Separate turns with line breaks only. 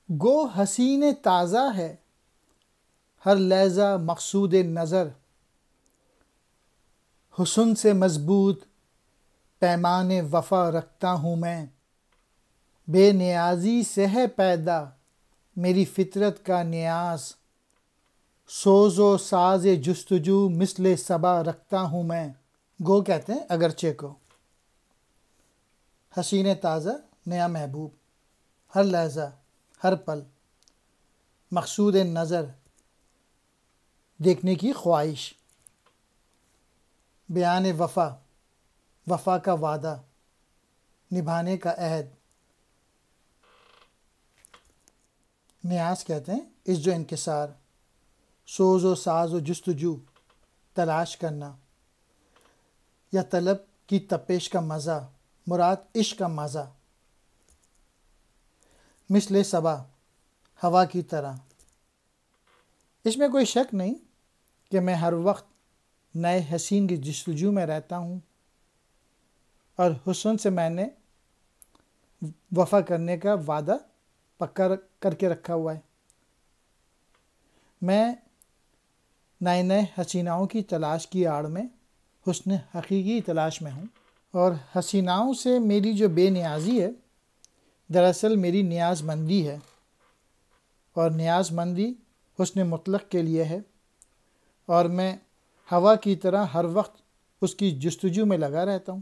گو حسین تازہ ہے ہر لحظہ مقصود نظر، حسن سے مضبوط پیمان وفا رکھتا ہوں میں، بے نیازی سے ہے پیدا میری فطرت کا نیاز، سوز و ساز جستجو مثل صبا رکھتا ہوں میں۔ گو کہتے ہیں اگرچہ کو، حسین تازہ نیا محبوب، ہر لحظہ ہر پل، مقصود نظر دیکھنے کی خواہش، بیان وفا وفا کا وعدہ نبھانے کا عہد، نیاز کہتے ہیں اس جو انکسار، سوز و ساز و جستجو تلاش کرنا یا طلب کی تپش کا مزہ، مراد عشق کا مزہ، مثل صبا ہوا کی طرح۔ اس میں کوئی شک نہیں کہ میں ہر وقت نئے حسین کی جستجو میں رہتا ہوں، اور حسن سے میں نے وفا کرنے کا وعدہ پکا کر کے رکھا ہوا ہے۔ میں نئے حسیناؤں کی تلاش کی آڑ میں حسن حقیقی تلاش میں ہوں، اور حسیناؤں سے میری جو بے نیازی ہے دراصل میری نیاز مندی ہے، اور نیاز مندی حسن مطلق کے لیے ہے، اور میں ہوا کی طرح ہر وقت اس کی جستجو میں لگا رہتا ہوں۔